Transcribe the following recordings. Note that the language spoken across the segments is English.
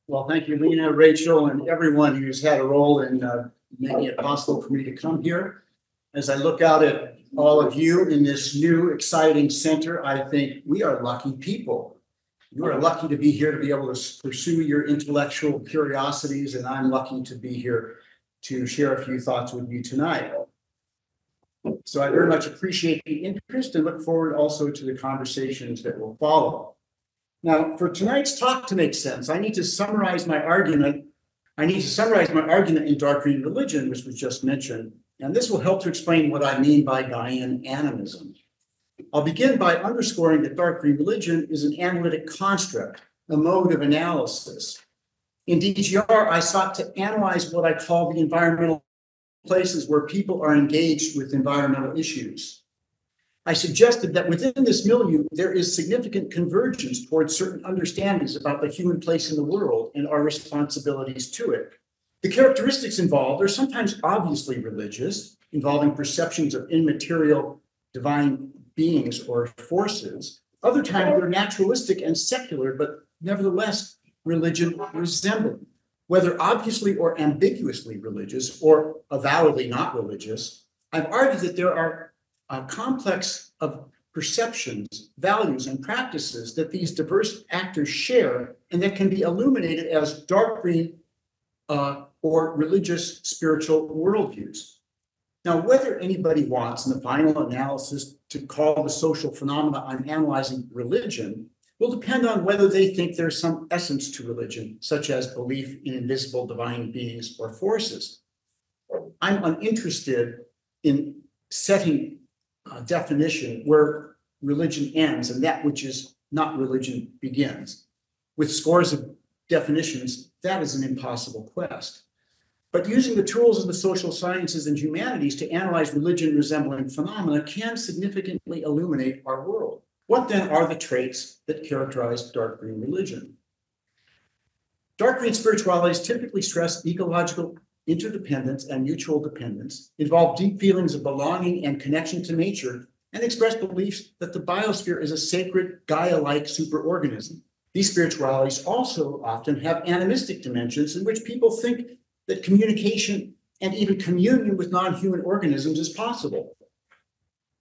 Well, thank you, Lena, Rachel, and everyone who's had a role in making it possible for me to come here. As I look out at all of you in this new, exciting center, I think we are lucky people. You are lucky to be here to be able to pursue your intellectual curiosities, and I'm lucky to be here to share a few thoughts with you tonight. So I very much appreciate the interest and look forward also to the conversations that will follow. Now, for tonight's talk to make sense, I need to summarize my argument. In dark green religion, which was just mentioned, and this will help to explain what I mean by Gaian Animism. I'll begin by underscoring that dark green religion is an analytic construct, a mode of analysis. In DGR, I sought to analyze what I call the environmental places where people are engaged with environmental issues. I suggested that within this milieu, there is significant convergence towards certain understandings about the human place in the world and our responsibilities to it. The characteristics involved are sometimes obviously religious, involving perceptions of immaterial divine beings or forces. Other times they're naturalistic and secular, but nevertheless religion resembling. Whether obviously or ambiguously religious or avowedly not religious, I've argued that there are a complex of perceptions, values, and practices that these diverse actors share and that can be illuminated as dark green or religious spiritual worldviews. Now, whether anybody wants in the final analysis to call the social phenomena I'm analyzing religion will depend on whether they think there's some essence to religion, such as belief in invisible divine beings or forces. I'm uninterested in setting a definition where religion ends and that which is not religion begins. With scores of definitions, that is an impossible quest. But using the tools of the social sciences and humanities to analyze religion resembling phenomena can significantly illuminate our world. What then are the traits that characterize dark green religion? Dark green spiritualities typically stress ecological interdependence and mutual dependence, involve deep feelings of belonging and connection to nature, and express beliefs that the biosphere is a sacred Gaia-like superorganism. These spiritualities also often have animistic dimensions in which people think that communication and even communion with non-human organisms is possible.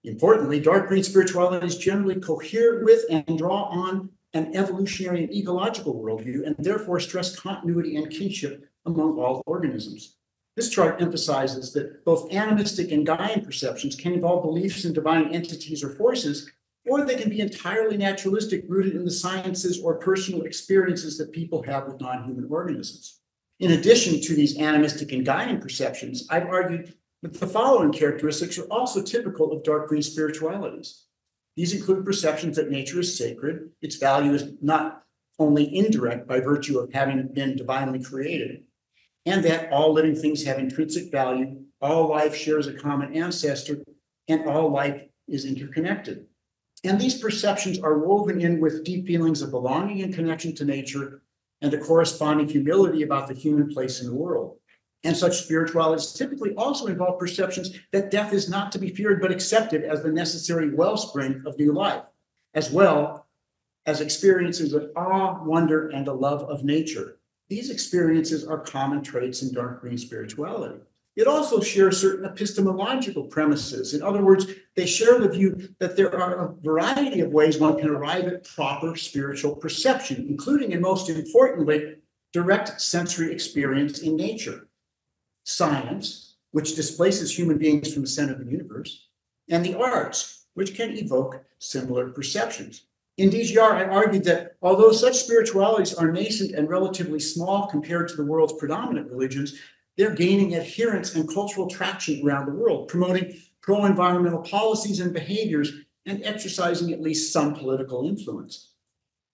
Importantly, dark green spiritualities generally cohere with and draw on an evolutionary and ecological worldview, and therefore stress continuity and kinship among all organisms. This chart emphasizes that both animistic and Gaian perceptions can involve beliefs in divine entities or forces, or they can be entirely naturalistic, rooted in the sciences or personal experiences that people have with non-human organisms. In addition to these animistic and Gaian perceptions, I've argued that the following characteristics are also typical of dark green spiritualities. These include perceptions that nature is sacred, its value is not only indirect by virtue of having been divinely created, and that all living things have intrinsic value, all life shares a common ancestor, and all life is interconnected. And these perceptions are woven in with deep feelings of belonging and connection to nature and a corresponding humility about the human place in the world. And such spiritualities typically also involve perceptions that death is not to be feared but accepted as the necessary wellspring of new life, as well as experiences of awe, wonder, and a love of nature. These experiences are common traits in dark green spirituality. It also shares certain epistemological premises. In other words, they share the view that there are a variety of ways one can arrive at proper spiritual perception, including, and most importantly, direct sensory experience in nature. Science, which displaces human beings from the center of the universe, and the arts, which can evoke similar perceptions. In DGR, I argued that although such spiritualities are nascent and relatively small compared to the world's predominant religions, they're gaining adherence and cultural traction around the world, promoting pro-environmental policies and behaviors and exercising at least some political influence.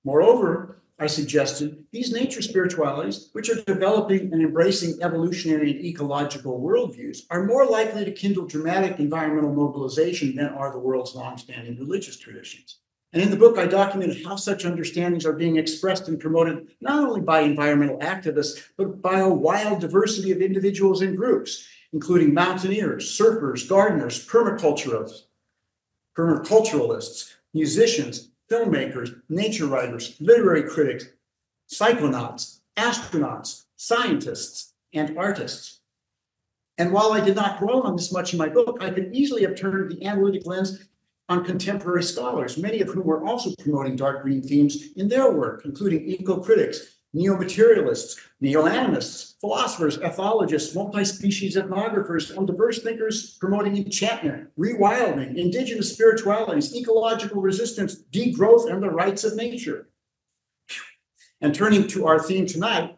Moreover, I suggested these nature spiritualities, which are developing and embracing evolutionary and ecological worldviews, are more likely to kindle dramatic environmental mobilization than are the world's longstanding religious traditions. And in the book, I documented how such understandings are being expressed and promoted not only by environmental activists, but by a wild diversity of individuals and groups, including mountaineers, surfers, gardeners, permaculturalists, musicians, filmmakers, nature writers, literary critics, psychonauts, astronauts, scientists, and artists. And while I did not dwell on this much in my book, I could easily have turned the analytic lens on contemporary scholars, many of whom were also promoting dark green themes in their work, including eco-critics, neo-materialists, neo-animists, philosophers, ethologists, multi-species ethnographers, and diverse thinkers promoting enchantment, rewilding, indigenous spiritualities, ecological resistance, degrowth, and the rights of nature. And turning to our theme tonight,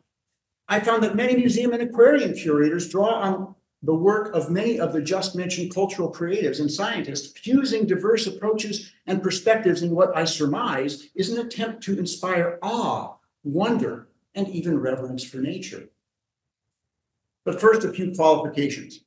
I found that many museum and aquarium curators draw on the work of many of the just mentioned cultural creatives and scientists, fusing diverse approaches and perspectives in what I surmise is an attempt to inspire awe, wonder, and even reverence for nature. But first, a few qualifications.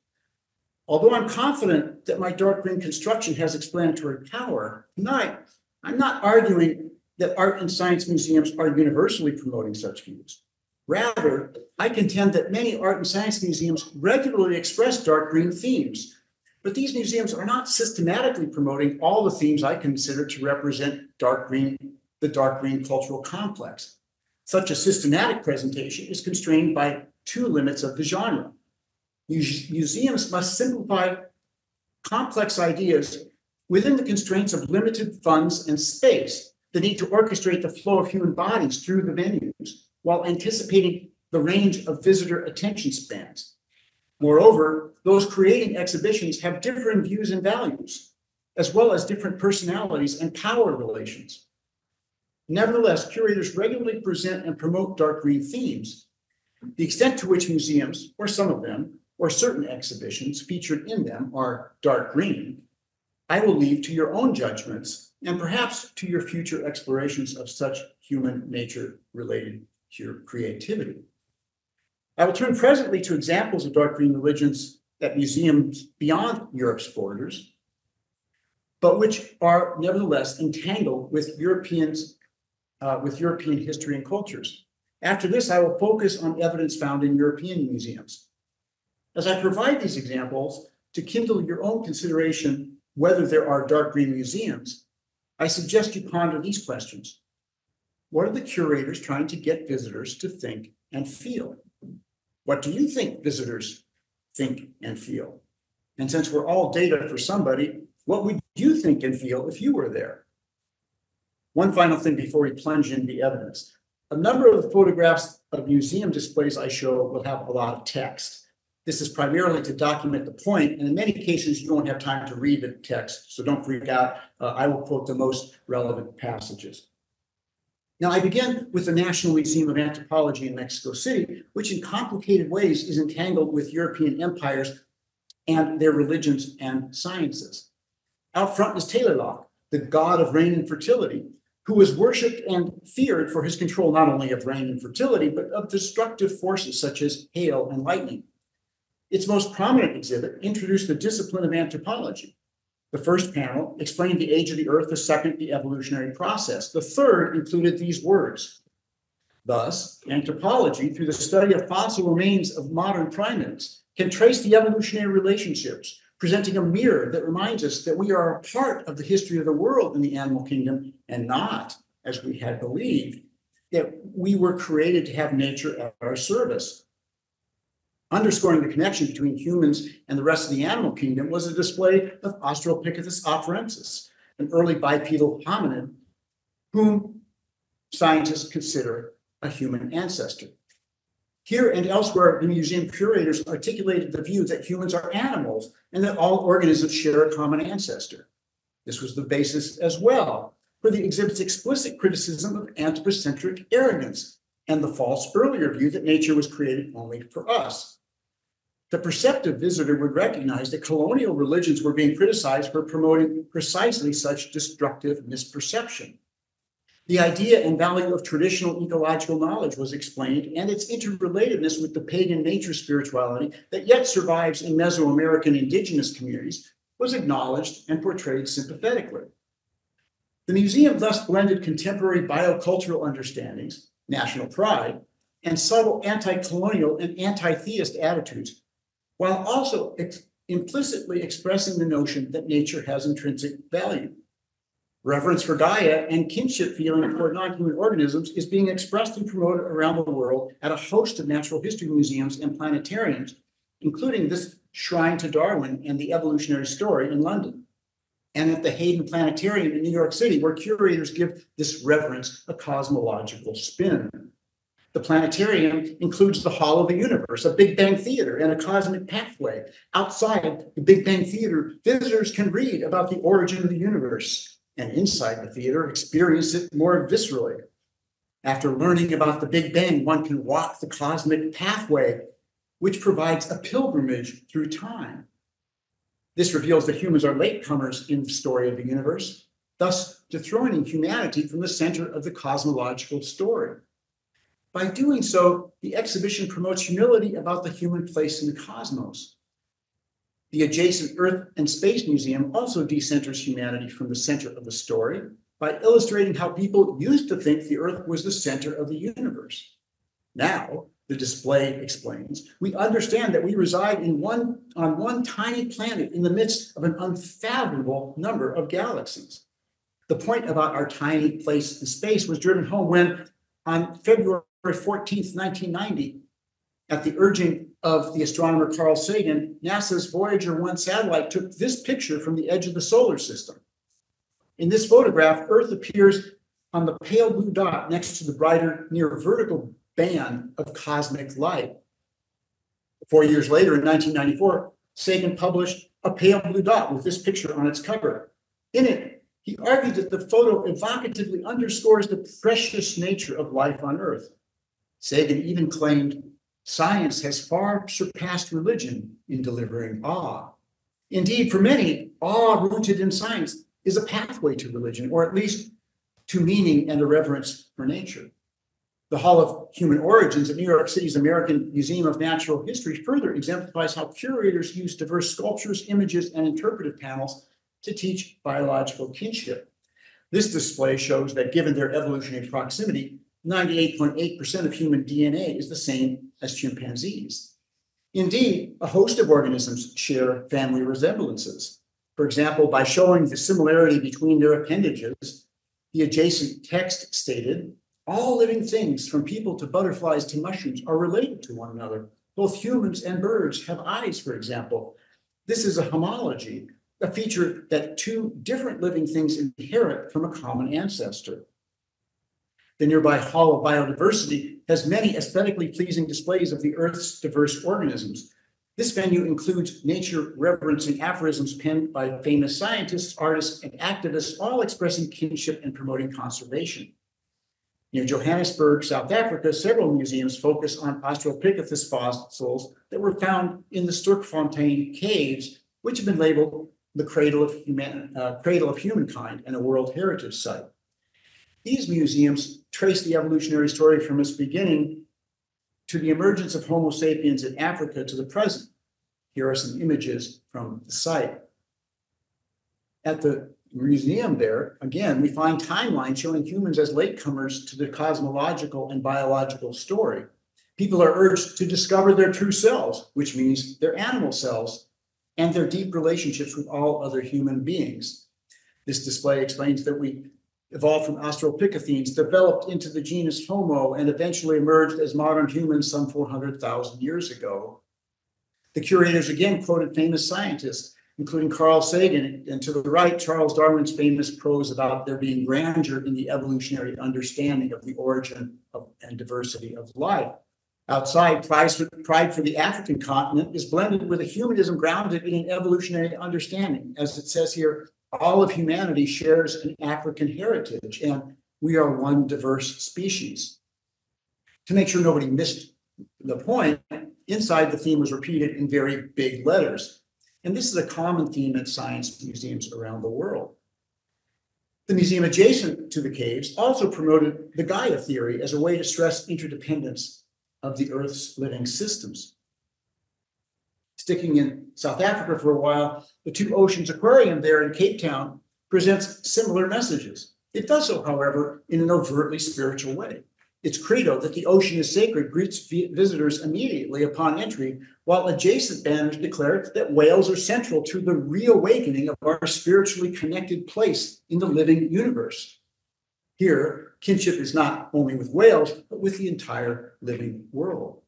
Although I'm confident that my dark green construction has explanatory power, tonight, I'm not arguing that art and science museums are universally promoting such views. Rather, I contend that many art and science museums regularly express dark green themes, but these museums are not systematically promoting all the themes I consider to represent the dark green cultural complex. Such a systematic presentation is constrained by two limits of the genre. Museums must simplify complex ideas within the constraints of limited funds and space, the need to orchestrate the flow of human bodies through the venues, while anticipating the range of visitor attention spans. Moreover, those creating exhibitions have different views and values, as well as different personalities and power relations. Nevertheless, curators regularly present and promote dark green themes. The extent to which museums, or some of them, or certain exhibitions featured in them are dark green, I will leave to your own judgments and perhaps to your future explorations of such human nature-related creativity. I will turn presently to examples of dark green religions at museums beyond Europe's borders, but which are nevertheless entangled with European history and cultures. After this, I will focus on evidence found in European museums. As I provide these examples to kindle your own consideration whether there are dark green museums, I suggest you ponder these questions. What are the curators trying to get visitors to think and feel? What do you think visitors think and feel? And since we're all data for somebody, what would you think and feel if you were there? One final thing before we plunge into the evidence. A number of the photographs of museum displays I show will have a lot of text. This is primarily to document the point, and in many cases, you won't have time to read the text, so don't freak out. I will quote the most relevant passages. Now, I begin with the National Museum of Anthropology in Mexico City, which in complicated ways is entangled with European empires and their religions and sciences. Out front is Tlaloc, the god of rain and fertility, who was worshipped and feared for his control not only of rain and fertility, but of destructive forces such as hail and lightning. Its most prominent exhibit introduced the discipline of anthropology. The first panel explained the age of the earth, the second, the evolutionary process. The third included these words. Thus, anthropology, through the study of fossil remains of modern primates, can trace the evolutionary relationships, presenting a mirror that reminds us that we are a part of the history of the world in the animal kingdom and not, as we had believed, that we were created to have nature at our service. Underscoring the connection between humans and the rest of the animal kingdom was a display of Australopithecus afarensis, an early bipedal hominid whom scientists consider a human ancestor. Here and elsewhere, the museum curators articulated the view that humans are animals and that all organisms share a common ancestor. This was the basis as well for the exhibit's explicit criticism of anthropocentric arrogance and the false earlier view that nature was created only for us. The perceptive visitor would recognize that colonial religions were being criticized for promoting precisely such destructive misperception. The idea and value of traditional ecological knowledge was explained, and its interrelatedness with the pagan nature spirituality that yet survives in Mesoamerican indigenous communities was acknowledged and portrayed sympathetically. The museum thus blended contemporary biocultural understandings, national pride, and subtle anti-colonial and anti-theist attitudes, while also implicitly expressing the notion that nature has intrinsic value. Reverence for Gaia and kinship feeling toward non-human organisms is being expressed and promoted around the world at a host of natural history museums and planetariums, including this Shrine to Darwin and the Evolutionary Story in London, and at the Hayden Planetarium in New York City, where curators give this reverence a cosmological spin. The planetarium includes the Hall of the Universe, a Big Bang theater, and a cosmic pathway. Outside the Big Bang theater, visitors can read about the origin of the universe, and inside the theater, experience it more viscerally. After learning about the Big Bang, one can walk the cosmic pathway, which provides a pilgrimage through time. This reveals that humans are latecomers in the story of the universe, thus dethroning humanity from the center of the cosmological story. By doing so, the exhibition promotes humility about the human place in the cosmos. The adjacent Earth and Space Museum also decenters humanity from the center of the story by illustrating how people used to think the Earth was the center of the universe. Now, the display explains, we understand that we reside on one tiny planet in the midst of an unfathomable number of galaxies. The point about our tiny place in space was driven home when, on February 14th, 1990, at the urging of the astronomer Carl Sagan, NASA's Voyager 1 satellite took this picture from the edge of the solar system. In this photograph, Earth appears on the pale blue dot next to the brighter, near vertical band of cosmic light. 4 years later, in 1994, Sagan published a pale blue dot with this picture on its cover. In it, he argued that the photo evocatively underscores the precious nature of life on Earth. Sagan even claimed, science has far surpassed religion in delivering awe. Indeed, for many, awe rooted in science is a pathway to religion, or at least to meaning and a reverence for nature. The Hall of Human Origins at New York City's American Museum of Natural History further exemplifies how curators use diverse sculptures, images, and interpretive panels to teach biological kinship. This display shows that given their evolutionary proximity, 98.8% of human DNA is the same as chimpanzees. Indeed, a host of organisms share family resemblances. For example, by showing the similarity between their appendages, the adjacent text stated, all living things, from people to butterflies to mushrooms, are related to one another. Both humans and birds have eyes, for example. This is a homology, a feature that two different living things inherit from a common ancestor. The nearby Hall of Biodiversity has many aesthetically pleasing displays of the Earth's diverse organisms. This venue includes nature-reverencing aphorisms penned by famous scientists, artists, and activists, all expressing kinship and promoting conservation. Near Johannesburg, South Africa, several museums focus on Australopithecus fossils that were found in the Sterkfontein caves, which have been labeled the cradle of humankind and a World Heritage Site. These museums trace the evolutionary story from its beginning to the emergence of Homo sapiens in Africa to the present. Here are some images from the site. At the museum there, again, we find timelines showing humans as latecomers to the cosmological and biological story. People are urged to discover their true selves, which means their animal selves, and their deep relationships with all other human beings. This display explains that we evolved from Australopithecines, developed into the genus Homo, and eventually emerged as modern humans some 400,000 years ago. The curators again quoted famous scientists, including Carl Sagan, and to the right, Charles Darwin's famous prose about there being grandeur in the evolutionary understanding of the origin of and diversity of life. Outside, pride for the African continent is blended with a humanism grounded in an evolutionary understanding. As it says here, all of humanity shares an African heritage, and we are one diverse species. To make sure nobody missed the point, inside the theme was repeated in very big letters. And this is a common theme at science museums around the world. The museum adjacent to the caves also promoted the Gaia theory as a way to stress interdependence of the Earth's living systems. Sticking in South Africa for a while, the Two Oceans Aquarium there in Cape Town presents similar messages. It does so, however, in an overtly spiritual way. Its credo that the ocean is sacred greets visitors immediately upon entry, while adjacent banners declare that whales are central to the reawakening of our spiritually connected place in the living universe. Here, kinship is not only with whales, but with the entire living world.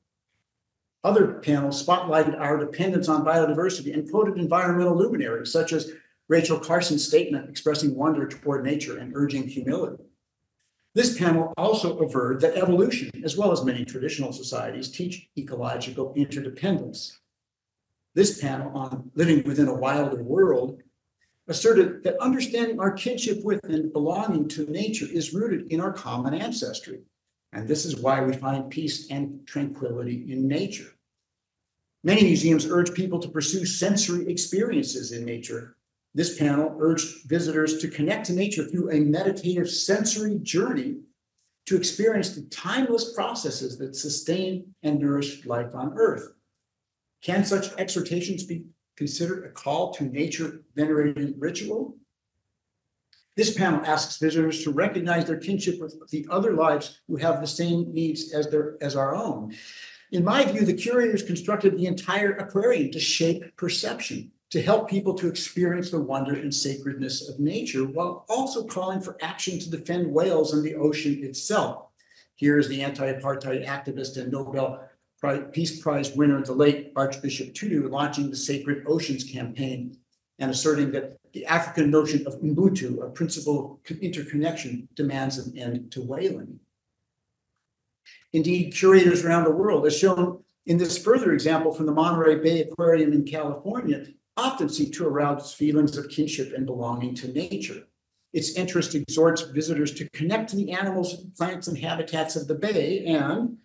Other panels spotlighted our dependence on biodiversity and quoted environmental luminaries, such as Rachel Carson's statement expressing wonder toward nature and urging humility. This panel also averred that evolution, as well as many traditional societies, teach ecological interdependence. This panel on living within a wilder world asserted that understanding our kinship with and belonging to nature is rooted in our common ancestry. And this is why we find peace and tranquility in nature. Many museums urge people to pursue sensory experiences in nature. This panel urged visitors to connect to nature through a meditative sensory journey to experience the timeless processes that sustain and nourish life on Earth. Can such exhortations be considered a call to nature-venerating ritual? This panel asks visitors to recognize their kinship with the other lives who have the same needs as our own. In my view, the curators constructed the entire aquarium to shape perception, to help people to experience the wonder and sacredness of nature, while also calling for action to defend whales and the ocean itself. Here is the anti-apartheid activist and Nobel Peace Prize winner, the late Archbishop Tutu, launching the Sacred Oceans campaign and asserting that the African notion of Ubuntu, a principle of interconnection, demands an end to whaling. Indeed, curators around the world, as shown in this further example from the Monterey Bay Aquarium in California, often seek to arouse feelings of kinship and belonging to nature. Its interest exhorts visitors to connect to the animals, plants, and habitats of the bay. And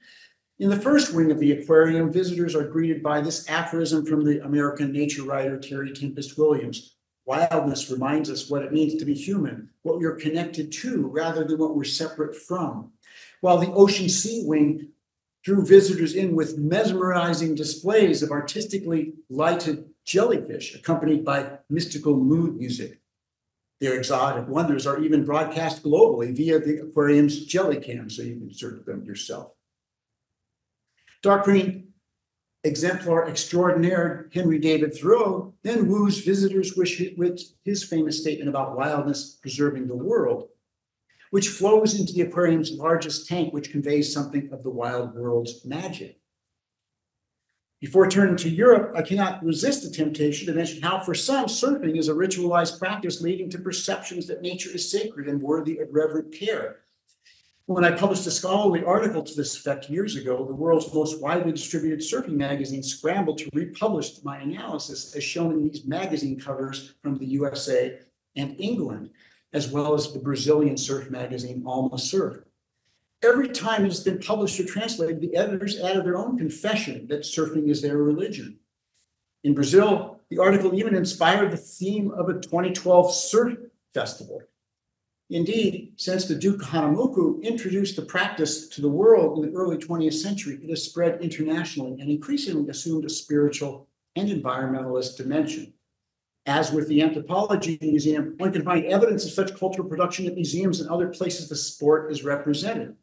in the first wing of the aquarium, visitors are greeted by this aphorism from the American nature writer Terry Tempest Williams. Wildness reminds us what it means to be human, what we are connected to rather than what we're separate from. While the ocean sea wing drew visitors in with mesmerizing displays of artistically lighted jellyfish accompanied by mystical mood music. Their exotic wonders are even broadcast globally via the aquarium's jelly cam, so you can search them yourself. Dark green exemplar extraordinaire Henry David Thoreau then woos visitors with his famous statement about wildness preserving the world, which flows into the aquarium's largest tank, which conveys something of the wild world's magic. Before turning to Europe, I cannot resist the temptation to mention how for some, surfing is a ritualized practice leading to perceptions that nature is sacred and worthy of reverent care. When I published a scholarly article to this effect years ago, the world's most widely distributed surfing magazine scrambled to republish my analysis as shown in these magazine covers from the USA and England, as well as the Brazilian surf magazine Alma Surf. Every time it's been published or translated, the editors added their own confession that surfing is their religion. In Brazil, the article even inspired the theme of a 2012 surf festival. Indeed, since the Duke Hanamuku introduced the practice to the world in the early 20th century, it has spread internationally and increasingly assumed a spiritual and environmentalist dimension. As with the Anthropology Museum, one can find evidence of such cultural production at museums and other places the sport is represented.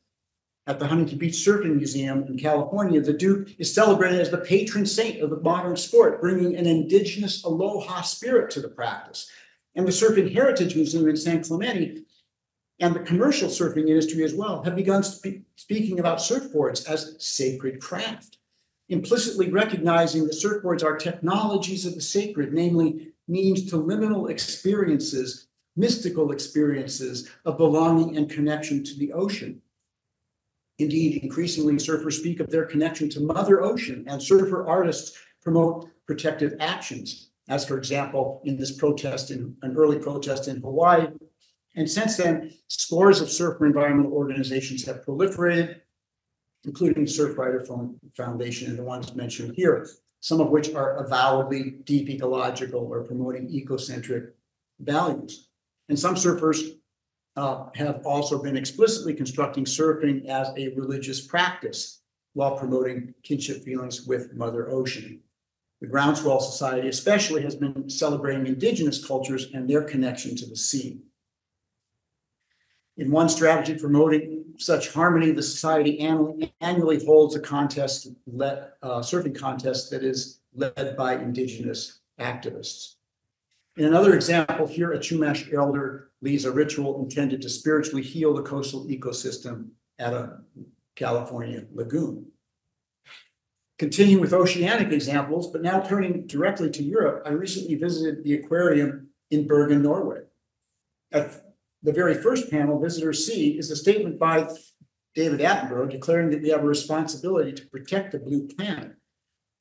At the Huntington Beach Surfing Museum in California, the Duke is celebrated as the patron saint of the modern sport, bringing an indigenous aloha spirit to the practice. And the Surfing Heritage Museum in San Clemente and the commercial surfing industry as well have begun speaking about surfboards as sacred craft, implicitly recognizing that surfboards are technologies of the sacred, namely means to liminal experiences, mystical experiences of belonging and connection to the ocean. Indeed, increasingly, surfers speak of their connection to Mother Ocean, and surfer artists promote protective actions, as, for example, in this protest, an early protest in Hawaii. And since then, scores of surfer environmental organizations have proliferated, including the Surfrider Foundation and the ones mentioned here, some of which are avowedly deep ecological or promoting ecocentric values. And some surfers have also been explicitly constructing surfing as a religious practice while promoting kinship feelings with Mother Ocean. The Groundswell Society especially has been celebrating indigenous cultures and their connection to the sea. In one strategy for promoting such harmony, the society annually holds a contest, surfing contest that is led by indigenous activists. In another example, here a Chumash elder leads a ritual intended to spiritually heal the coastal ecosystem at a California lagoon. Continuing with oceanic examples, but now turning directly to Europe, I recently visited the aquarium in Bergen, Norway. At the very first panel, visitors see, is a statement by David Attenborough declaring that we have a responsibility to protect the blue planet.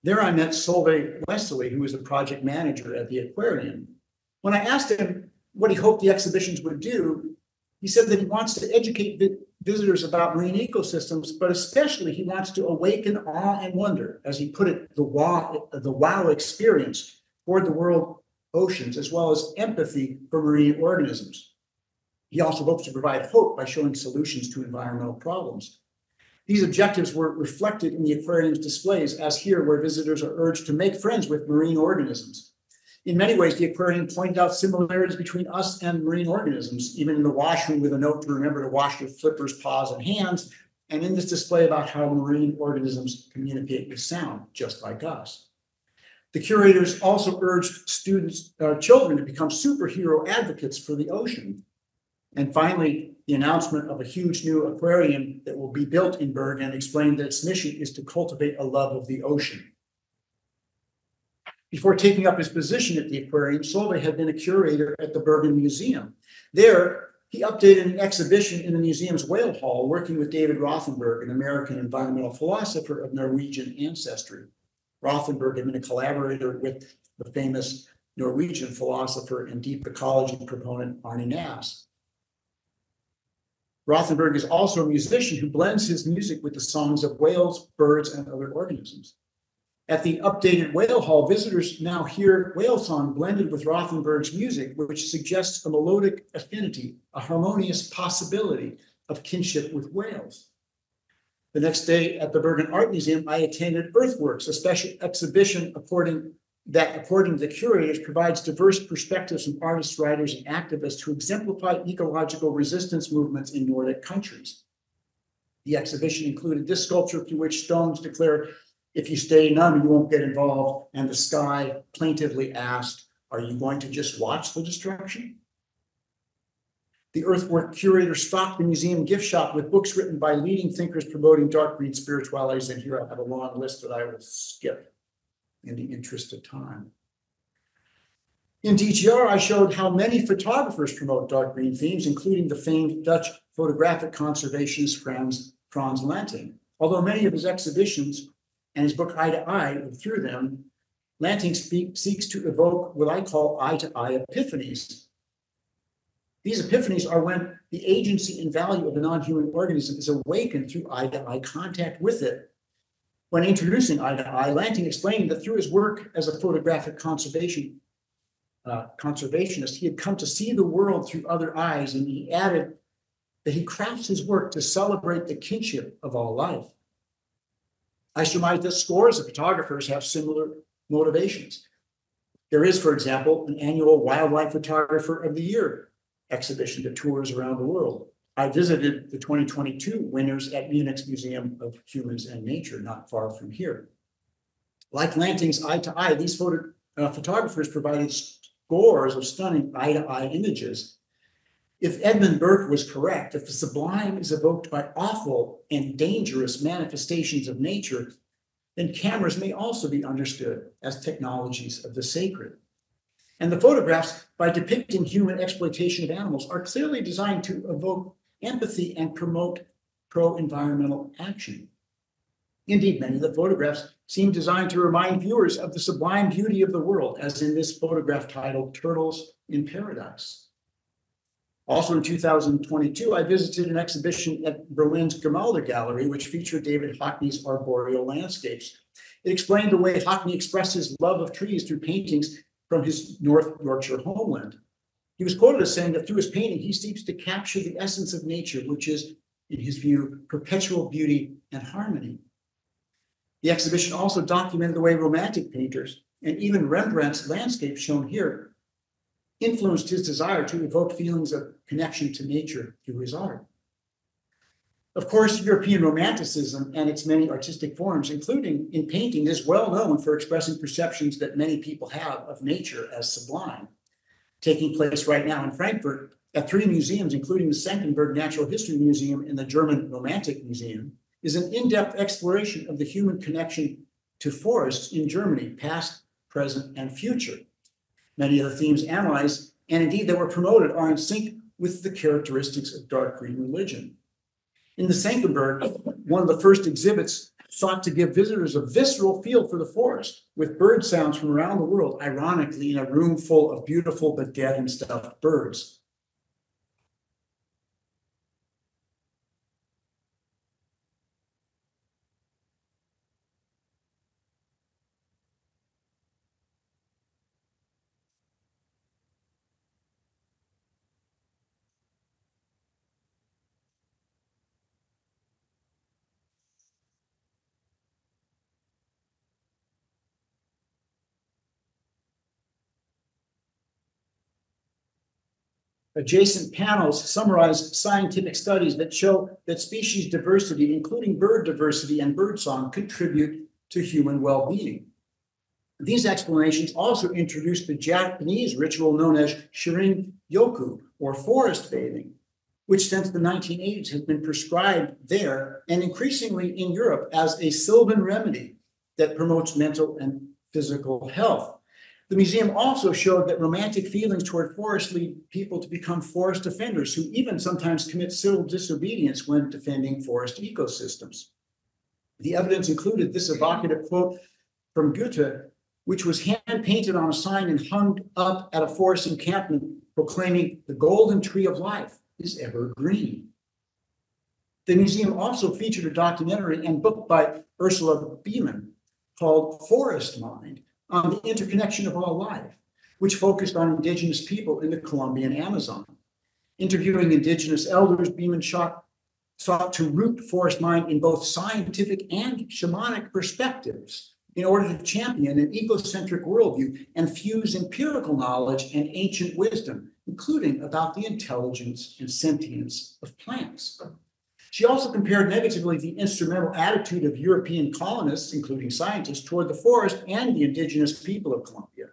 There I met Solveig Westerly, who is the project manager at the aquarium. When I asked him what he hoped the exhibitions would do, he said that he wants to educate visitors about marine ecosystems, but especially he wants to awaken awe and wonder, as he put it, the wow experience toward the world oceans, as well as empathy for marine organisms. He also hopes to provide hope by showing solutions to environmental problems. These objectives were reflected in the aquarium's displays, as here, where visitors are urged to make friends with marine organisms. In many ways, the aquarium pointed out similarities between us and marine organisms, even in the washroom with a note to remember to wash your flippers, paws, and hands, and in this display about how marine organisms communicate with sound, just like us. The curators also urged children to become superhero advocates for the ocean. And finally, the announcement of a huge new aquarium that will be built in Bergen explained that its mission is to cultivate a love of the ocean. Before taking up his position at the aquarium, Solveig had been a curator at the Bergen Museum. There, he updated an exhibition in the museum's whale hall, working with David Rothenberg, an American environmental philosopher of Norwegian ancestry. Rothenberg had been a collaborator with the famous Norwegian philosopher and deep ecology proponent Arne Næss. Rothenberg is also a musician who blends his music with the songs of whales, birds, and other organisms. At the updated whale hall, visitors now hear whale song blended with Rothenberg's music, which suggests a melodic affinity, a harmonious possibility of kinship with whales. The next day at the Bergen Art Museum, I attended Earthworks, a special exhibition according to the curators provides diverse perspectives from artists, writers, and activists to exemplify ecological resistance movements in Nordic countries. The exhibition included this sculpture through which stones declare, "If you stay numb, you won't get involved," and the sky plaintively asked, "Are you going to just watch the destruction?" The Earthwork curator stocked the museum gift shop with books written by leading thinkers promoting dark green spiritualities, and here I have a long list that I will skip in the interest of time. In DTR, I showed how many photographers promote dark green themes, including the famed Dutch photographic conservationist Frans Lanting. Although many of his exhibitions and his book Eye to Eye, through them, Lanting seeks to evoke what I call eye-to-eye epiphanies. These epiphanies are when the agency and value of a non-human organism is awakened through eye-to-eye contact with it. When introducing Eye to Eye, Lanting explained that through his work as a photographic conservationist, he had come to see the world through other eyes, and he added that he crafts his work to celebrate the kinship of all life. I surmise that scores of photographers have similar motivations. There is, for example, an annual Wildlife Photographer of the Year exhibition that tours around the world. I visited the 2022 winners at Munich's Museum of Humans and Nature, not far from here. Like Lanting's Eye to Eye, these photographers provided scores of stunning eye-to-eye images. If Edmund Burke was correct, if the sublime is evoked by awful and dangerous manifestations of nature, then cameras may also be understood as technologies of the sacred. And the photographs, by depicting human exploitation of animals, are clearly designed to evoke empathy and promote pro-environmental action. Indeed, many of the photographs seem designed to remind viewers of the sublime beauty of the world, as in this photograph titled Turtles in Paradise. Also in 2022, I visited an exhibition at Berlin's Gemäldegalerie Gallery, which featured David Hockney's arboreal landscapes. It explained the way Hockney expressed his love of trees through paintings from his North Yorkshire homeland. He was quoted as saying that through his painting, he seeks to capture the essence of nature, which is, in his view, perpetual beauty and harmony. The exhibition also documented the way romantic painters, and even Rembrandt's landscape shown here, influenced his desire to evoke feelings of connection to nature through his art. Of course, European Romanticism and its many artistic forms, including in painting, is well known for expressing perceptions that many people have of nature as sublime. Taking place right now in Frankfurt at 3 museums, including the Senckenberg Natural History Museum and the German Romantic Museum, is an in-depth exploration of the human connection to forests in Germany, past, present, and future. Many of the themes analyzed, and indeed that were promoted, are in sync with the characteristics of dark green religion. In the Senckenberg, one of the first exhibits sought to give visitors a visceral feel for the forest, with bird sounds from around the world, ironically in a room full of beautiful but dead and stuffed birds. Adjacent panels summarize scientific studies that show that species diversity, including bird diversity and birdsong, contribute to human well-being. These explanations also introduce the Japanese ritual known as shirin-yoku, or forest bathing, which since the 1980s has been prescribed there and increasingly in Europe as a sylvan remedy that promotes mental and physical health. The museum also showed that romantic feelings toward forests lead people to become forest defenders, who even sometimes commit civil disobedience when defending forest ecosystems. The evidence included this evocative quote from Goethe, which was hand-painted on a sign and hung up at a forest encampment, proclaiming, "The golden tree of life is evergreen." The museum also featured a documentary and book by Ursula Beeman called Forest Mind, on the interconnection of all life, which focused on indigenous people in the Colombian Amazon. Interviewing indigenous elders, Beeman sought to root forest mind in both scientific and shamanic perspectives in order to champion an ecocentric worldview and fuse empirical knowledge and ancient wisdom, including about the intelligence and sentience of plants. She also compared negatively the instrumental attitude of European colonists, including scientists, toward the forest and the indigenous people of Colombia,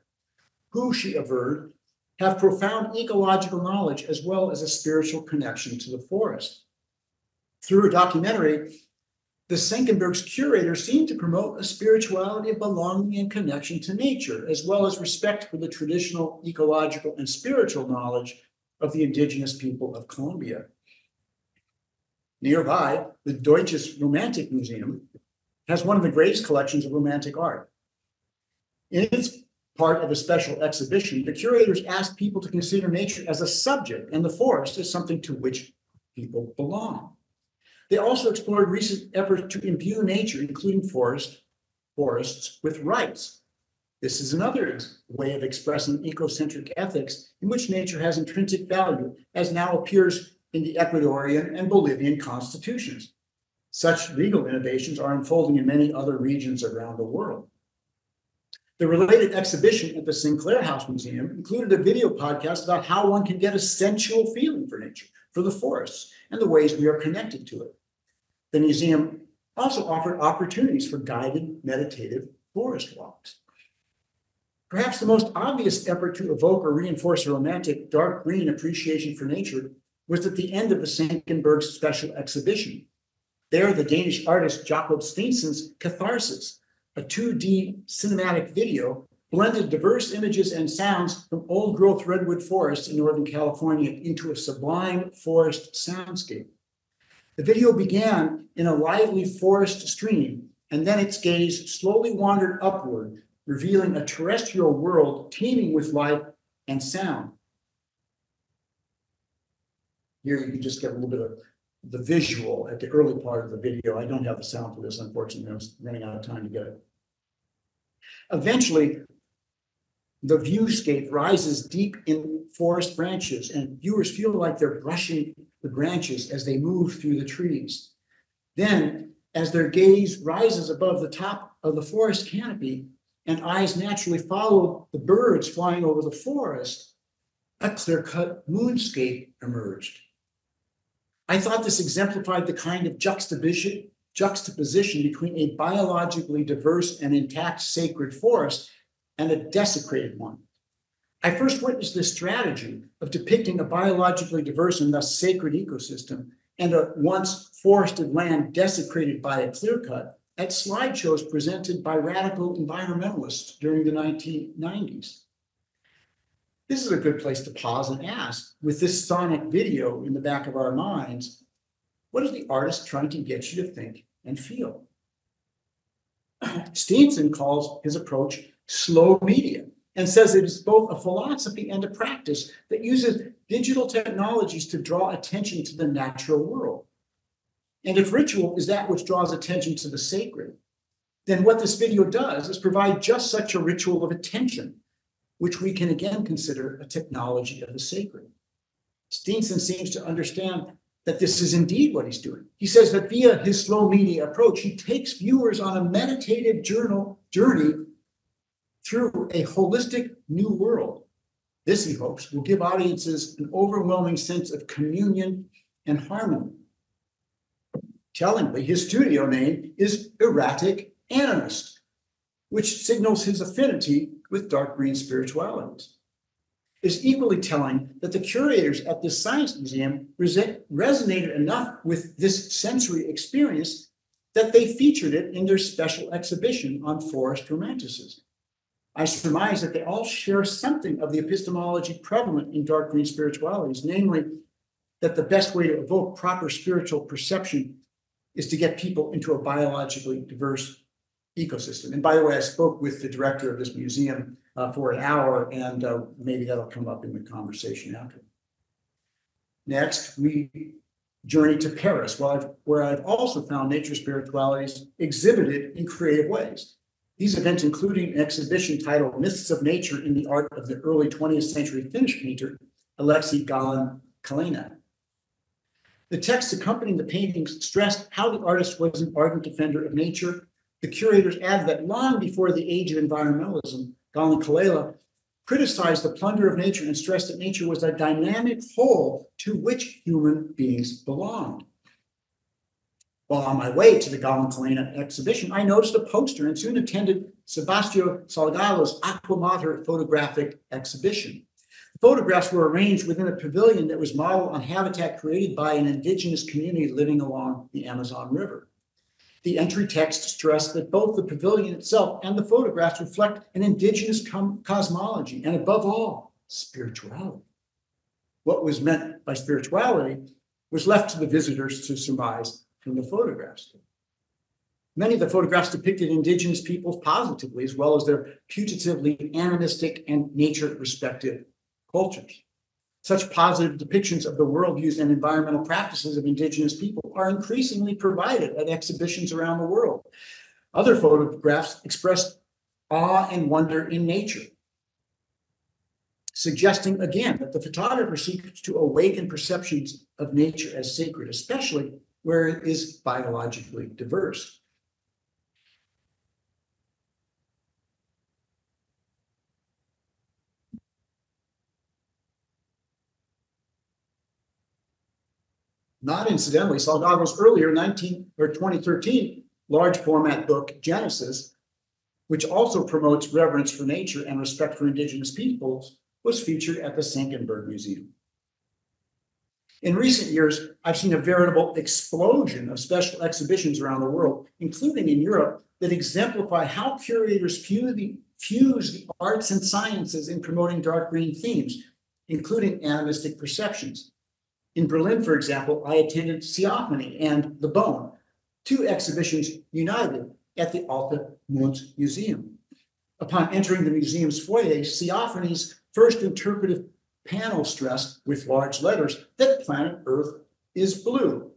who, she averred, have profound ecological knowledge as well as a spiritual connection to the forest. Through a documentary, the Senckenberg's curators seem to promote a spirituality of belonging and connection to nature, as well as respect for the traditional ecological and spiritual knowledge of the indigenous people of Colombia. Nearby, the Deutsches Romantic Museum has one of the greatest collections of romantic art. In its part of a special exhibition, the curators asked people to consider nature as a subject and the forest as something to which people belong. They also explored recent efforts to imbue nature, including forests, with rights. This is another way of expressing ecocentric ethics in which nature has intrinsic value, as now appears in the Ecuadorian and Bolivian constitutions. Such legal innovations are unfolding in many other regions around the world. The related exhibition at the Sinclair House Museum included a video podcast about how one can get a sensual feeling for nature, for the forests, and the ways we are connected to it. The museum also offered opportunities for guided meditative forest walks. Perhaps the most obvious effort to evoke or reinforce a romantic dark green appreciation for nature was at the end of the Senckenberg's special exhibition. There, the Danish artist Jacob Steensen's Catharsis, a 2D cinematic video, blended diverse images and sounds from old-growth redwood forests in Northern California into a sublime forest soundscape. The video began in a lively forest stream, and then its gaze slowly wandered upward, revealing a terrestrial world teeming with life and sound. Here you can just get a little bit of the visual at the early part of the video. I don't have the sound for this, unfortunately. I was running out of time to get it. Eventually, the viewscape rises deep in forest branches, and viewers feel like they're brushing the branches as they move through the trees. Then, as their gaze rises above the top of the forest canopy and eyes naturally follow the birds flying over the forest, a clear-cut moonscape emerged. I thought this exemplified the kind of juxtaposition between a biologically diverse and intact sacred forest and a desecrated one. I first witnessed this strategy of depicting a biologically diverse and thus sacred ecosystem and a once forested land desecrated by a clear cut at slideshows presented by radical environmentalists during the 1990s. This is a good place to pause and ask, with this sonic video in the back of our minds, what is the artist trying to get you to think and feel? Stevenson calls his approach slow media and says it is both a philosophy and a practice that uses digital technologies to draw attention to the natural world. And if ritual is that which draws attention to the sacred, then what this video does is provide just such a ritual of attention, which we can again consider a technology of the sacred. Stevenson seems to understand that this is indeed what he's doing. He says that via his slow media approach, he takes viewers on a meditative journey through a holistic new world. This, he hopes, will give audiences an overwhelming sense of communion and harmony. Tellingly, his studio name is Erratic Animist, which signals his affinity with dark green spiritualities. It's equally telling that the curators at this science museum resonated enough with this sensory experience that they featured it in their special exhibition on forest romanticism. I surmise that they all share something of the epistemology prevalent in dark green spiritualities, namely that the best way to evoke proper spiritual perception is to get people into a biologically diverse ecosystem. And by the way, I spoke with the director of this museum for an hour, and maybe that'll come up in the conversation after. Next, we journey to Paris, where I've also found nature spiritualities exhibited in creative ways. These events including an exhibition titled Myths of Nature in the Art of the Early 20th Century Finnish painter, Alexei Gaian. The texts accompanying the paintings stressed how the artist was an ardent defender of nature. The curators added that long before the age of environmentalism, Gaian criticized the plunder of nature and stressed that nature was a dynamic whole to which human beings belonged. While on my way to the Gaian exhibition, I noticed a poster and soon attended Sebastião Salgado's Aqua Mater photographic exhibition. The photographs were arranged within a pavilion that was modeled on habitat created by an indigenous community living along the Amazon River. The entry text stressed that both the pavilion itself and the photographs reflect an indigenous cosmology and, above all, spirituality. What was meant by spirituality was left to the visitors to surmise from the photographs. Many of the photographs depicted indigenous peoples positively, as well as their putatively animistic and nature-respective cultures. Such positive depictions of the worldviews and environmental practices of indigenous people are increasingly provided at exhibitions around the world. Other photographs expressed awe and wonder in nature, suggesting again that the photographer seeks to awaken perceptions of nature as sacred, especially where it is biologically diverse. Not incidentally, Salgado's earlier 2013 large format book, Genesis, which also promotes reverence for nature and respect for indigenous peoples, was featured at the Senckenberg Museum. In recent years, I've seen a veritable explosion of special exhibitions around the world, including in Europe, that exemplify how curators fuse the arts and sciences in promoting dark green themes, including animistic perceptions. In Berlin, for example, I attended Theophany and The Bone, two exhibitions united at the Alte Mund Museum. Upon entering the museum's foyer, Theophany's first interpretive panel stressed with large letters that planet Earth is blue.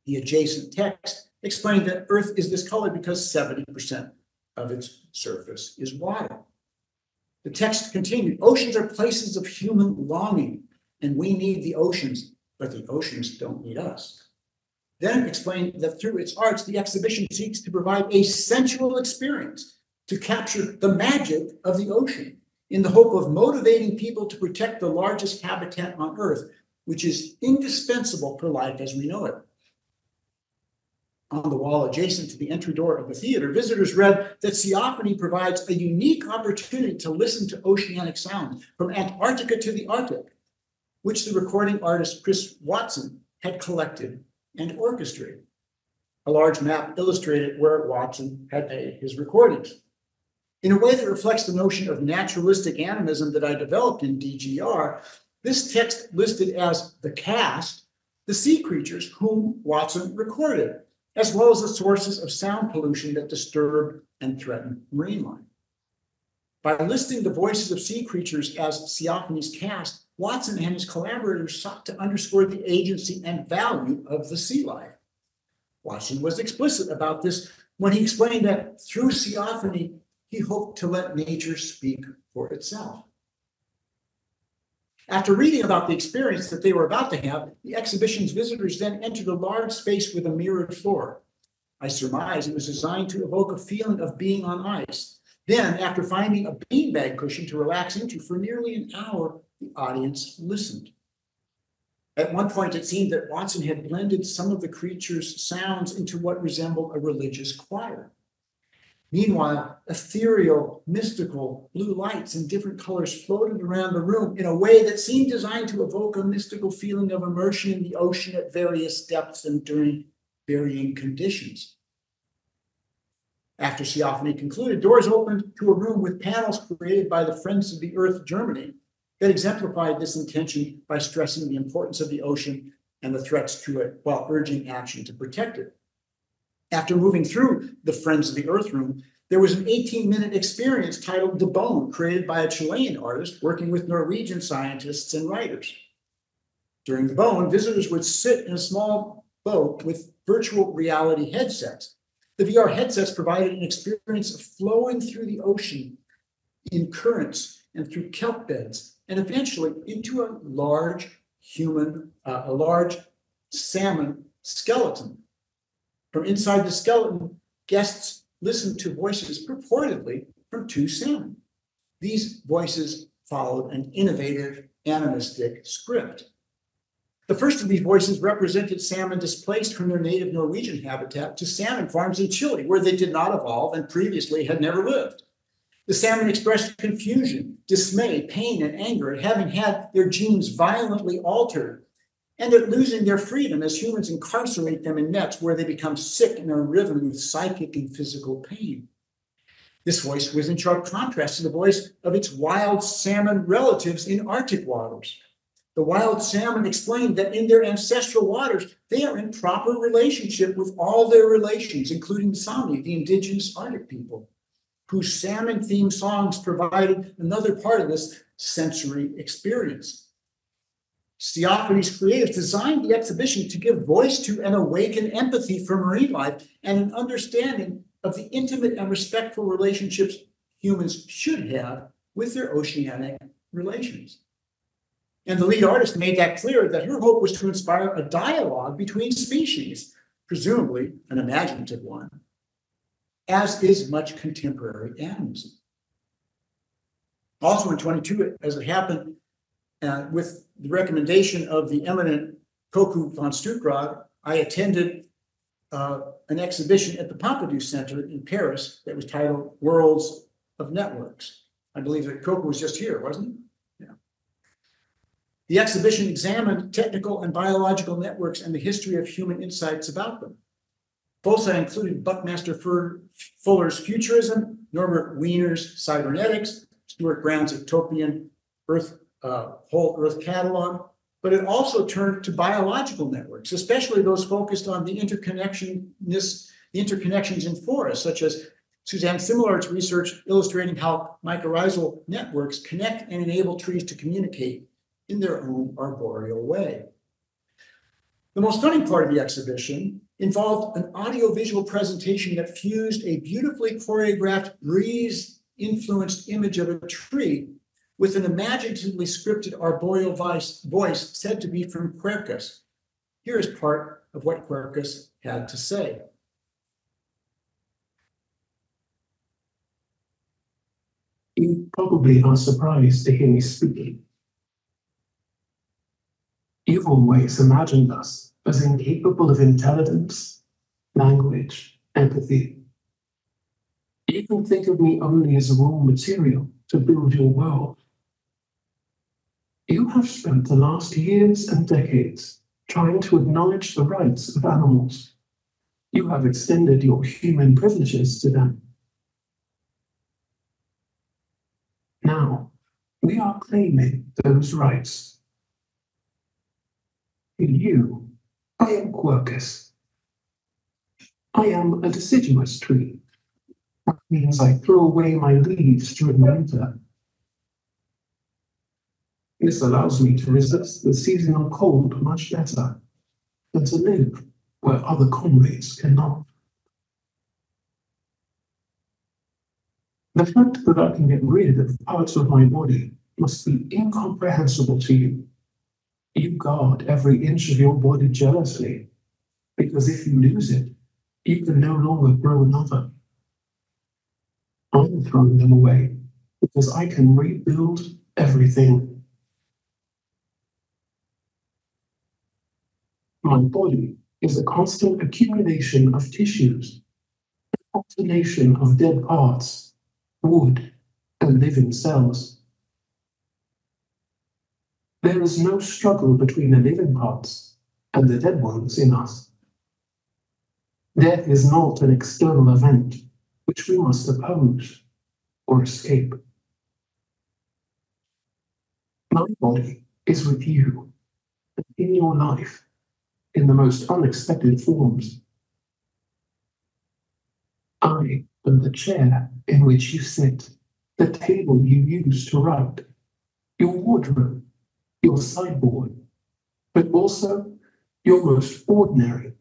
The adjacent text explained that Earth is this color because 70% of its surface is water. The text continued, oceans are places of human longing, and we need the oceans, but the oceans don't need us. Then it explained that through its arts, the exhibition seeks to provide a sensual experience to capture the magic of the ocean in the hope of motivating people to protect the largest habitat on Earth, which is indispensable for life as we know it. On the wall adjacent to the entry door of the theater, visitors read that Theophany provides a unique opportunity to listen to oceanic sounds from Antarctica to the Arctic, which the recording artist Chris Watson had collected and orchestrated. A large map illustrated where Watson had made his recordings. In a way that reflects the notion of naturalistic animism that I developed in DGR, this text listed as the cast the sea creatures whom Watson recorded, as well as the sources of sound pollution that disturb and threaten marine life. By listing the voices of sea creatures as Theophany's cast, Watson and his collaborators sought to underscore the agency and value of the sea life. Watson was explicit about this when he explained that through Theophany, he hoped to let nature speak for itself. After reading about the experience that they were about to have, the exhibition's visitors then entered a large space with a mirrored floor. I surmise it was designed to evoke a feeling of being on ice. Then, after finding a beanbag cushion to relax into for nearly an hour, the audience listened. At one point, it seemed that Watson had blended some of the creatures' sounds into what resembled a religious choir. Meanwhile, ethereal, mystical blue lights in different colors floated around the room in a way that seemed designed to evoke a mystical feeling of immersion in the ocean at various depths and during varying conditions. After Theophany concluded, doors opened to a room with panels created by the Friends of the Earth Germany that exemplified this intention by stressing the importance of the ocean and the threats to it while urging action to protect it. After moving through the Friends of the Earth room, there was an 18-minute experience titled The Bone, created by a Chilean artist working with Norwegian scientists and writers. During The Bone, visitors would sit in a small boat with virtual reality headsets. The VR headsets provided an experience of flowing through the ocean in currents and through kelp beds, and eventually into a large salmon skeleton. From inside the skeleton, guests listened to voices purportedly from two salmon. These voices followed an innovative animistic script. The first of these voices represented salmon displaced from their native Norwegian habitat to salmon farms in Chile, where they did not evolve and previously had never lived. The salmon expressed confusion, dismay, pain, and anger at having had their genes violently altered and at losing their freedom as humans incarcerate them in nets where they become sick and are riven with psychic and physical pain. This voice was in sharp contrast to the voice of its wild salmon relatives in Arctic waters. The wild salmon explained that in their ancestral waters, they are in proper relationship with all their relations, including Sami, the indigenous Arctic people, whose salmon-themed songs provided another part of this sensory experience. Theophany's creatives designed the exhibition to give voice to and awaken empathy for marine life and an understanding of the intimate and respectful relationships humans should have with their oceanic relations. And the lead artist made that clear that her hope was to inspire a dialogue between species, presumably an imaginative one, as is much contemporary animism. Also in 22, as it happened with the recommendation of the eminent Koku von Stuckrad, I attended an exhibition at the Pompidou Center in Paris that was titled Worlds of Networks. I believe that Koku was just here, wasn't he? Yeah. The exhibition examined technical and biological networks and the history of human insights about them. Foci included Buckmaster Fuller's Futurism, Norbert Wiener's Cybernetics, Stuart Brown's Utopian Whole Earth Catalog, but it also turned to biological networks, especially those focused on the interconnections in forests, such as Suzanne Similard's research illustrating how mycorrhizal networks connect and enable trees to communicate in their own arboreal way. The most stunning part of the exhibition involved an audiovisual presentation that fused a beautifully choreographed breeze-influenced image of a tree with an imaginatively scripted arboreal voice said to be from Quercus. Here is part of what Quercus had to say. You probably are surprised to hear me speaking. You've always imagined us as incapable of intelligence, language, empathy. You can think of me only as a raw material to build your world. You have spent the last years and decades trying to acknowledge the rights of animals. You have extended your human privileges to them. Now, we are claiming those rights. In you, I am Quercus. I am a deciduous tree. That means I throw away my leaves during winter. This allows me to resist the seasonal cold much better than to live where other comrades cannot. The fact that I can get rid of parts of my body must be incomprehensible to you. You guard every inch of your body jealously, because if you lose it, you can no longer grow another. I'm throwing them away because I can rebuild everything. My body is a constant accumulation of tissues, an alternation of dead parts, wood, and living cells. There is no struggle between the living parts and the dead ones in us. Death is not an external event which we must oppose or escape. My body is with you, in your life, in the most unexpected forms. I am the chair in which you sit, the table you use to write, your wardrobe, your sideboard, but also your most ordinary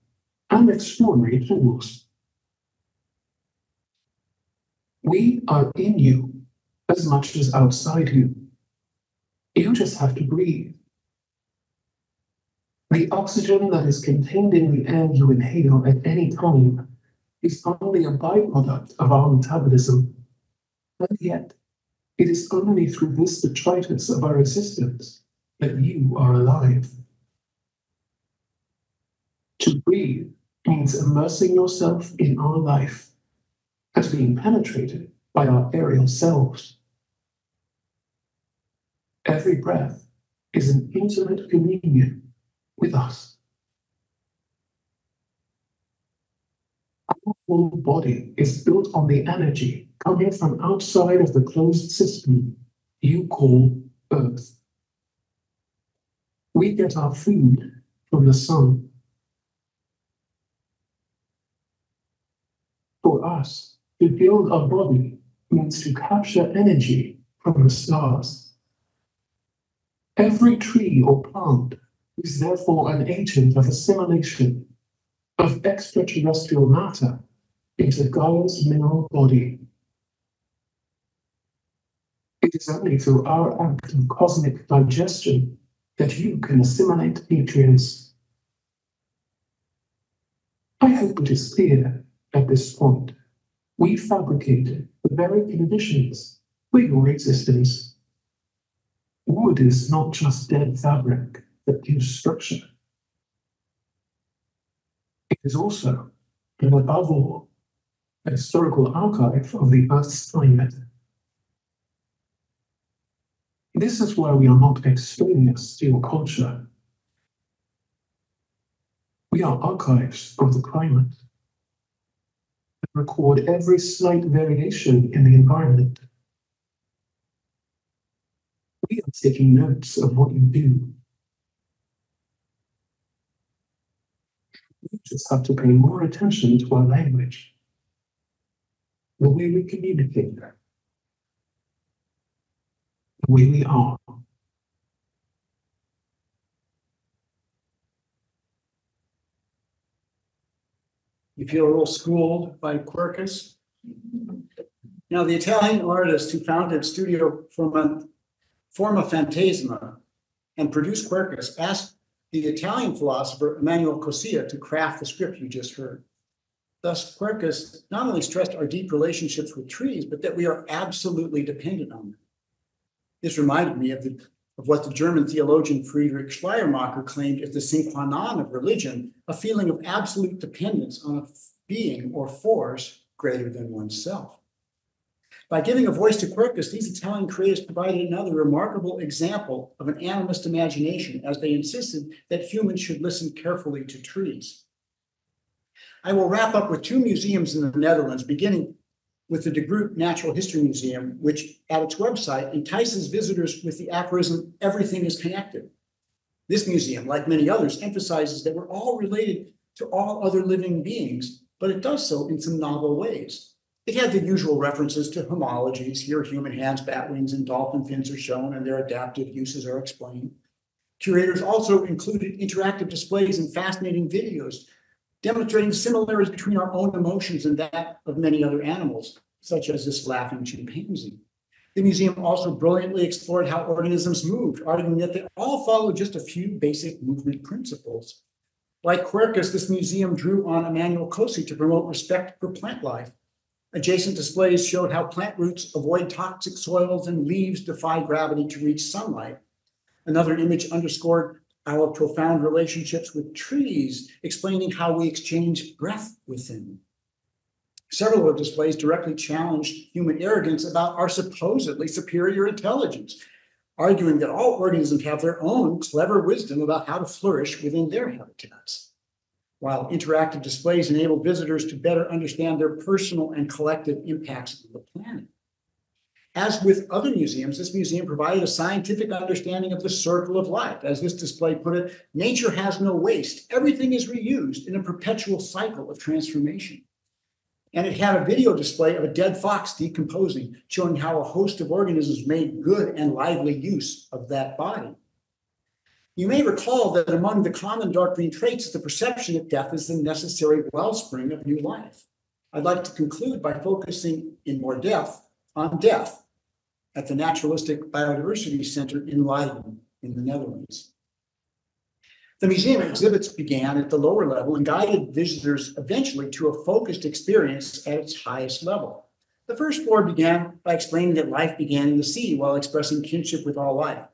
and extraordinary tools. We are in you as much as outside you. You just have to breathe. The oxygen that is contained in the air you inhale at any time is only a byproduct of our metabolism. And yet, it is only through this detritus of our existence that you are alive. To breathe means immersing yourself in our life as being penetrated by our aerial selves. Every breath is an intimate communion with us. Our whole body is built on the energy coming from outside of the closed system you call Earth. We get our food from the sun. For us, to build our body means to capture energy from the stars. Every tree or plant is therefore an agent of assimilation of extraterrestrial matter into Gaia's mineral body. It is only through our act of cosmic digestion that you can assimilate nutrients. I hope it is clear at this point. We fabricated the very conditions for your existence. Wood is not just dead fabric that gives structure. It is also, and above all, a historical archive of the Earth's climate. This is why we are not extraneous to your culture. We are archives of the climate that record every slight variation in the environment. We are taking notes of what you do. We just have to pay more attention to our language, the way we communicate, the way we are. You feel a little schooled by Quercus? Now, the Italian artist who founded Studio Forma Fantasma and produced Quercus asked the Italian philosopher Emmanuel Cosia to craft the script you just heard. Thus, Quercus not only stressed our deep relationships with trees, but that we are absolutely dependent on them. This reminded me of the of what the German theologian Friedrich Schleiermacher claimed is the sine qua non of religion, a feeling of absolute dependence on a being or force greater than oneself. By giving a voice to Quercus, these Italian creators provided another remarkable example of an animist imagination, as they insisted that humans should listen carefully to trees. I will wrap up with two museums in the Netherlands, beginning with the De Groot Natural History Museum, which at its website entices visitors with the aphorism, "Everything is connected." This museum, like many others, emphasizes that we're all related to all other living beings, but it does so in some novel ways. It had the usual references to homologies. Here, human hands, bat wings, and dolphin fins are shown, and their adaptive uses are explained. Curators also included interactive displays and fascinating videos demonstrating similarities between our own emotions and that of many other animals, such as this laughing chimpanzee. The museum also brilliantly explored how organisms moved, arguing that they all follow just a few basic movement principles. Like Quercus, this museum drew on Emmanuel Cosi to promote respect for plant life. Adjacent displays showed how plant roots avoid toxic soils and leaves defy gravity to reach sunlight. Another image underscored our profound relationships with trees, explaining how we exchange breath with them. Several of the displays directly challenged human arrogance about our supposedly superior intelligence, arguing that all organisms have their own clever wisdom about how to flourish within their habitats. While interactive displays enable visitors to better understand their personal and collective impacts on the planet. As with other museums, this museum provided a scientific understanding of the circle of life. As this display put it, nature has no waste. Everything is reused in a perpetual cycle of transformation. And it had a video display of a dead fox decomposing, showing how a host of organisms made good and lively use of that body. You may recall that among the common dark green traits is the perception that death is the necessary wellspring of new life. I'd like to conclude by focusing in more depth on death at the Naturalistic Biodiversity Center in Leiden in the Netherlands. The museum exhibits began at the lower level and guided visitors eventually to a focused experience at its highest level. The first floor began by explaining that life began in the sea while expressing kinship with all life.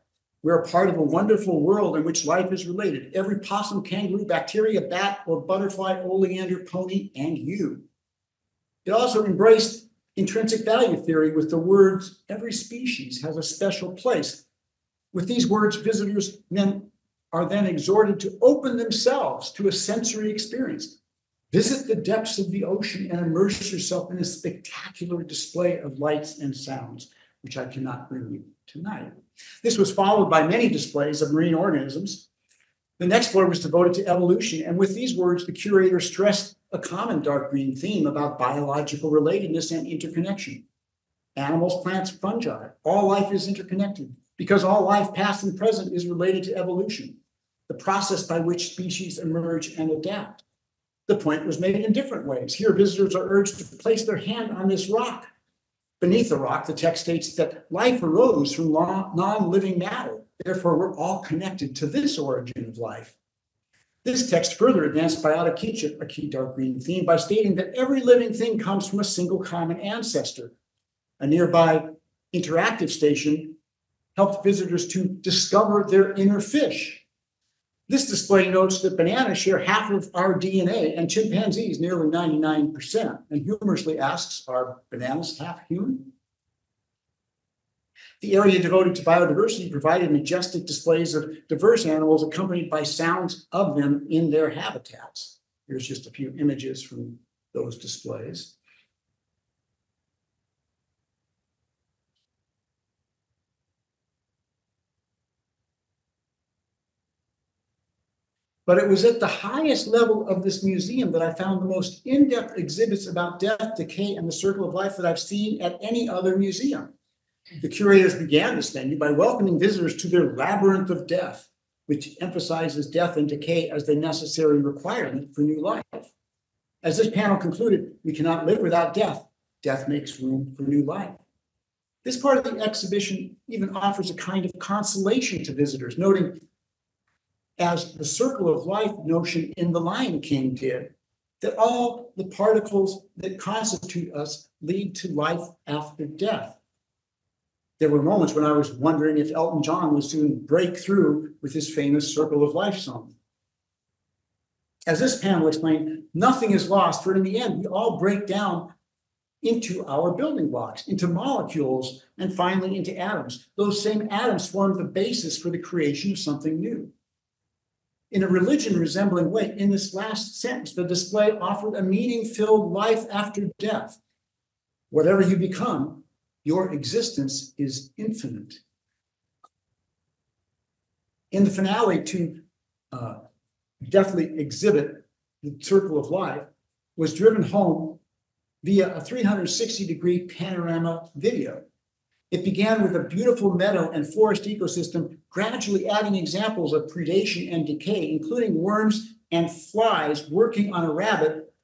We're a part of a wonderful world in which life is related. Every possum, kangaroo, bacteria, bat, or butterfly, oleander, pony, and you. It also embraced intrinsic value theory with the words, every species has a special place. With these words, visitors are then exhorted to open themselves to a sensory experience. Visit the depths of the ocean and immerse yourself in a spectacular display of lights and sounds, which I cannot bring you tonight. This was followed by many displays of marine organisms. The next floor was devoted to evolution, and with these words, the curator stressed a common dark green theme about biological relatedness and interconnection. Animals, plants, fungi, all life is interconnected because all life, past and present, is related to evolution, the process by which species emerge and adapt. The point was made in different ways. Here, visitors are urged to place their hand on this rock. Beneath the rock, the text states that life arose from non-living matter. Therefore, we're all connected to this origin of life. This text further advanced biotic kinship, a key dark green theme, by stating that every living thing comes from a single common ancestor. A nearby interactive station helped visitors to discover their inner fish. This display notes that bananas share half of our DNA and chimpanzees nearly 99%, and humorously asks, are bananas half human? The area devoted to biodiversity provided majestic displays of diverse animals accompanied by sounds of them in their habitats. Here's just a few images from those displays. But it was at the highest level of this museum that I found the most in-depth exhibits about death, decay, and the circle of life that I've seen at any other museum. The curators began this venue by welcoming visitors to their labyrinth of death, which emphasizes death and decay as the necessary requirement for new life. As this panel concluded, we cannot live without death. Death makes room for new life. This part of the exhibition even offers a kind of consolation to visitors, noting, as the circle of life notion in The Lion King did, that all the particles that constitute us lead to life after death. There were moments when I was wondering if Elton John would soon break through with his famous Circle of Life song. As this panel explained, nothing is lost, for in the end, we all break down into our building blocks, into molecules, and finally into atoms. Those same atoms form the basis for the creation of something new. In a religion resembling way, in this last sentence, the display offered a meaning-filled life after death. Whatever you become, your existence is infinite. In the finale to deftly exhibit the circle of life was driven home via a 360-degree panorama video. It began with a beautiful meadow and forest ecosystem, gradually adding examples of predation and decay, including worms and flies working on a rabbit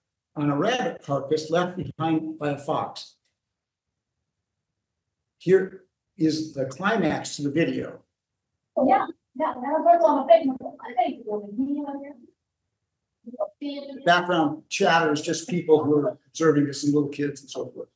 carcass left behind by a fox. Here is the climax to the video. The background chatter is just people who are observing this, and little kids and so forth.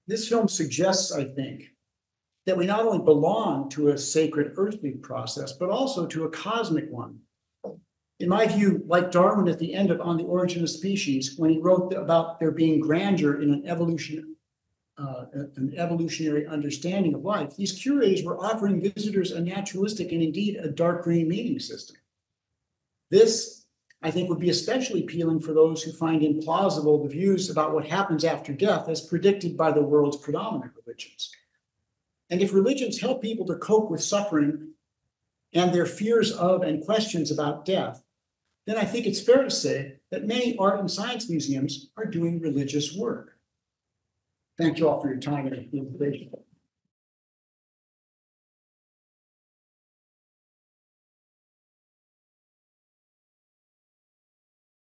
This film suggests, I think, that we not only belong to a sacred earthly process, but also to a cosmic one. In my view, like Darwin at the end of On the Origin of Species, when he wrote about there being grandeur in an evolutionary understanding of life, these curators were offering visitors a naturalistic and indeed a dark green meaning system. This, I think, would be especially appealing for those who find implausible the views about what happens after death as predicted by the world's predominant religions. And if religions help people to cope with suffering and their fears of and questions about death, then I think it's fair to say that many art and science museums are doing religious work. Thank you all for your time and invitation.